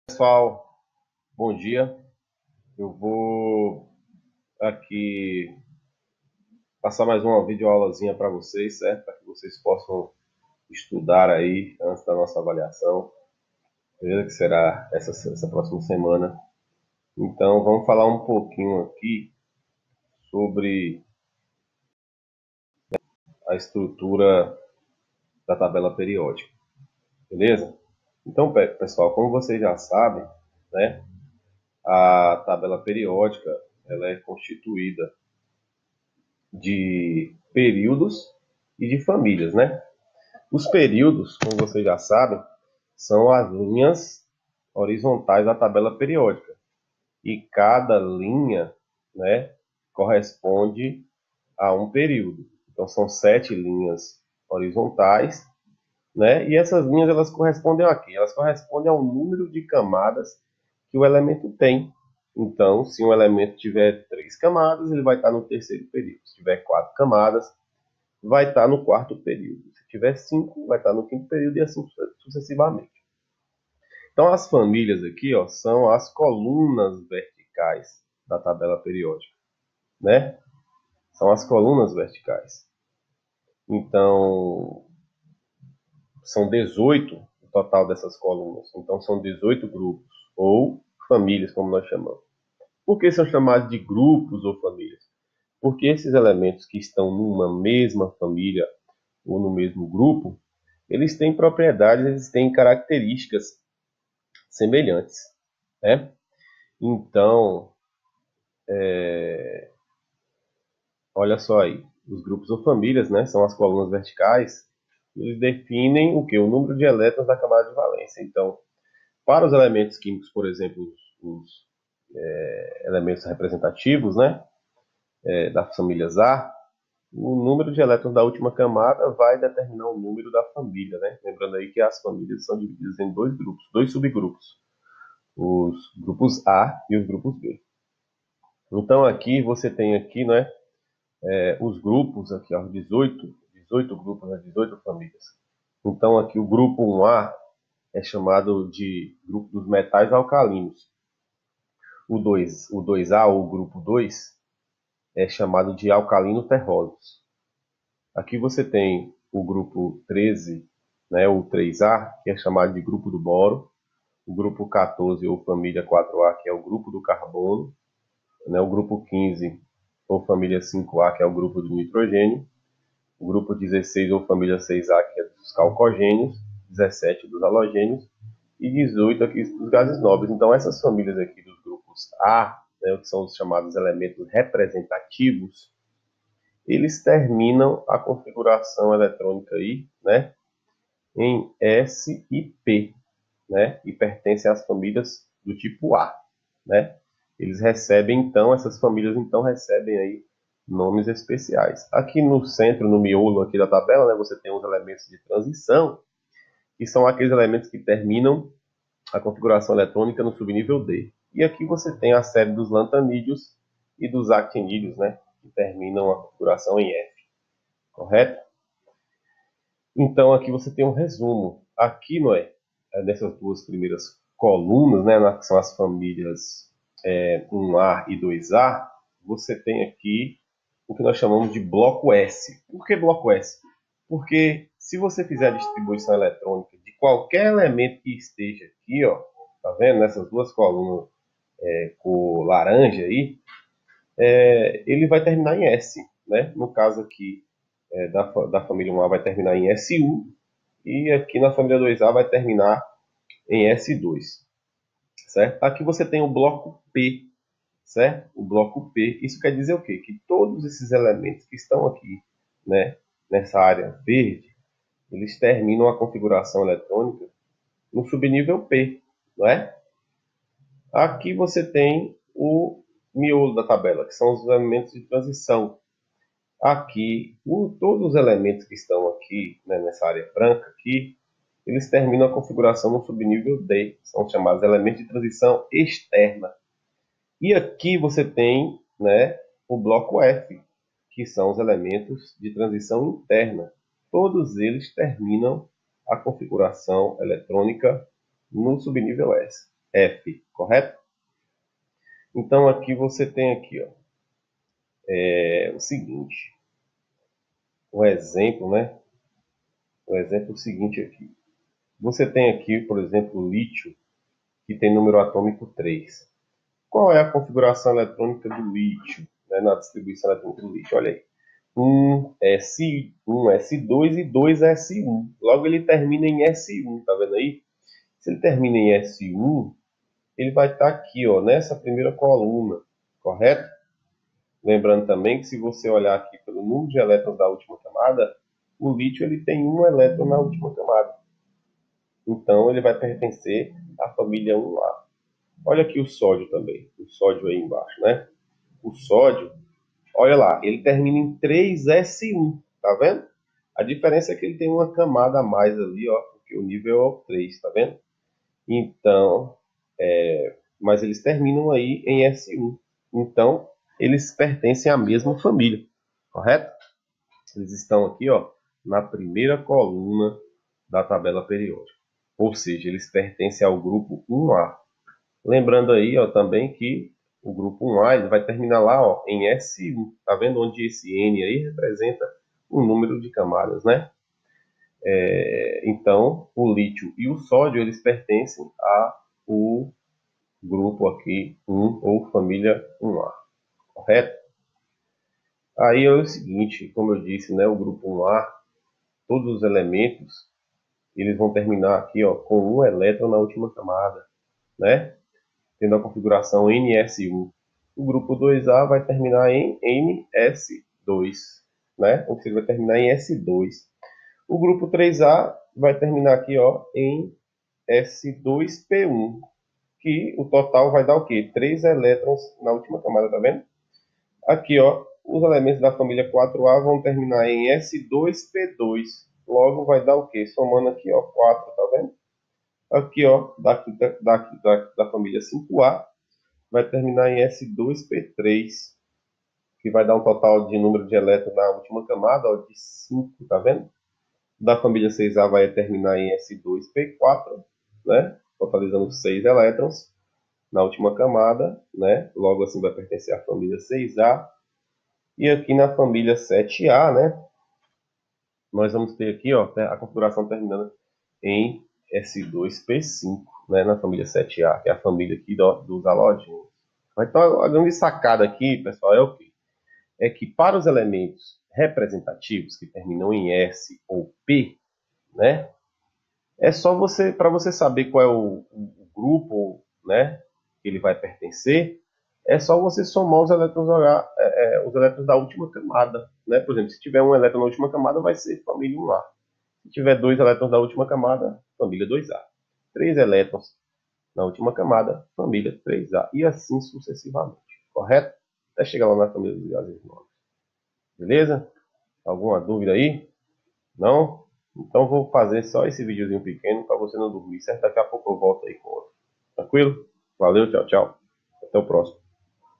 Pessoal, bom dia. Eu vou aqui passar mais uma videoaulazinha para vocês, certo? Para que vocês possam estudar aí antes da nossa avaliação, beleza? Que será essa próxima semana. Então, vamos falar um pouquinho aqui sobre a estrutura da tabela periódica, beleza? Então, pessoal, como vocês já sabem, né? A tabela periódica ela é constituída de períodos e de famílias, né? Os períodos, como vocês já sabem, são as linhas horizontais da tabela periódica. E cada linha, né, corresponde a um período. Então são 7 linhas horizontais, né? E essas linhas elas correspondem a quê? Elas correspondem ao número de camadas que o elemento tem. Então, se um elemento tiver 3 camadas, ele vai estar no terceiro período. Se tiver 4 camadas, vai estar no quarto período. Se tiver 5, vai estar no quinto período e assim sucessivamente. Então, as famílias aqui, ó, são as colunas verticais da tabela periódica, né? São as colunas verticais. Então, são 18 o total dessas colunas. Então, são 18 grupos, ou famílias, como nós chamamos. Por que são chamados de grupos ou famílias? Porque esses elementos que estão numa mesma família ou no mesmo grupo, eles têm propriedades, eles têm características semelhantes, né? Então, olha só aí, os grupos ou famílias, né, são as colunas verticais, eles definem o que? O número de elétrons da camada de valência. Então, para os elementos químicos, por exemplo, os elementos representativos, né, das famílias A, o número de elétrons da última camada vai determinar o número da família, né? Lembrando aí que as famílias são divididas em dois grupos, dois subgrupos, os grupos A e os grupos B. Então aqui você tem aqui, né, os grupos aqui, ó, 18 grupos, né, 18 famílias. Então aqui o grupo 1A é chamado de grupo dos metais alcalinos. O 2A, ou o grupo 2, é chamado de alcalino terrosos. Aqui você tem o grupo 13, né, o 3A, que é chamado de grupo do boro. O grupo 14, ou família 4A, que é o grupo do carbono. Né, o grupo 15, ou família 5A, que é o grupo do nitrogênio. O grupo 16, ou família 6A, que é dos calcogênios. 17 dos halogênios. E 18 aqui dos gases nobres. Então, essas famílias aqui dos grupos A, né, que são os chamados elementos representativos, eles terminam a configuração eletrônica aí, né, em S e P, né, e pertencem às famílias do tipo A, né. Eles recebem, então, essas famílias, então, recebem aí nomes especiais. Aqui no centro, no miolo aqui da tabela, né, você tem os elementos de transição, que são aqueles elementos que terminam a configuração eletrônica no subnível D. E aqui você tem a série dos lantanídeos e dos actinídeos, né, que terminam a configuração em F, correto? Então aqui você tem um resumo. Aqui, não é, nessas duas primeiras colunas, né, que são as famílias 1A e 2A, você tem aqui o que nós chamamos de bloco S. Por que bloco S? Porque se você fizer a distribuição eletrônica de qualquer elemento que esteja aqui, ó, tá vendo? Nessas duas colunas cor laranja aí, ele vai terminar em S, né? No caso aqui da família 1A vai terminar em S1 e aqui na família 2A vai terminar em S2, certo? Aqui você tem o bloco P, certo? O bloco P, isso quer dizer o quê? Que todos esses elementos que estão aqui, né, nessa área verde, eles terminam a configuração eletrônica no subnível P, não é? Aqui você tem o miolo da tabela, que são os elementos de transição. Aqui, todos os elementos que estão aqui, né, nessa área branca aqui, eles terminam a configuração no subnível D, são chamados elementos de transição externa. E aqui você tem, né, o bloco F, que são os elementos de transição interna. Todos eles terminam a configuração eletrônica no subnível S. F, correto? Então aqui você tem aqui, ó, o seguinte, o exemplo, né? O exemplo é o seguinte aqui. Você tem aqui, por exemplo, o lítio, que tem número atômico 3. Qual é a configuração eletrônica do lítio, né, na distribuição eletrônica do lítio? Olha aí. 1S2 e 2S1. Logo ele termina em S1, tá vendo aí? Se ele termina em S1, ele vai estar aqui, ó, nessa primeira coluna, correto? Lembrando também que se você olhar aqui pelo número de elétrons da última camada, o lítio ele tem um elétron na última camada. Então ele vai pertencer à família 1A. Olha aqui o sódio também, o sódio aí embaixo, né? O sódio, olha lá, ele termina em 3S1, tá vendo? A diferença é que ele tem uma camada a mais ali, ó, porque o nível é o 3, tá vendo? Então, mas eles terminam aí em S1. Então, eles pertencem à mesma família, correto? Eles estão aqui, ó, na primeira coluna da tabela periódica. Ou seja, eles pertencem ao grupo 1A. Lembrando aí, ó, também que o grupo 1A ele vai terminar lá, ó, em S1. Tá vendo onde esse N aí representa o número de camadas, né? Então, o lítio e o sódio eles pertencem ao grupo aqui 1 ou família 1A, correto? Aí é o seguinte, como eu disse, né, o grupo 1A, todos os elementos eles vão terminar aqui, ó, com um elétron na última camada, né? Tendo a configuração NS1. O grupo 2A vai terminar em NS2, né? Ou seja, vai terminar em S2. O grupo 3A vai terminar aqui, ó, em S2P1, que o total vai dar o quê? 3 elétrons na última camada, tá vendo? Aqui, ó, os elementos da família 4A vão terminar em S2P2. Logo vai dar o quê? Somando aqui, ó, 4, tá vendo? Aqui, ó, da família 5A, vai terminar em S2P3, que vai dar um total de número de elétrons na última camada, ó, de 5, tá vendo? Da família 6A vai terminar em S2P4, né? Totalizando 6 elétrons na última camada, né? Logo assim vai pertencer à família 6A. E aqui na família 7A, né? Nós vamos ter aqui, ó, a configuração terminando em S2P5, né? Na família 7A, que é a família aqui dos halogênios. Então, a grande sacada aqui, pessoal, é o quê? É que para os elementos representativos que terminam em S ou P, né? É só você, para você saber qual é o grupo, né, que ele vai pertencer, é só você somar os elétrons, os elétrons da última camada, né? Por exemplo, se tiver um elétron na última camada, vai ser família 1A. Se tiver 2 elétrons na última camada, família 2A. 3 elétrons na última camada, família 3A. E assim sucessivamente, correto? Até chegar lá na família dos gases novos. Beleza? Alguma dúvida aí? Não? Então vou fazer só esse videozinho pequeno para você não dormir, certo? Daqui a pouco eu volto aí com outro. Tranquilo? Valeu, tchau, tchau. Até o próximo.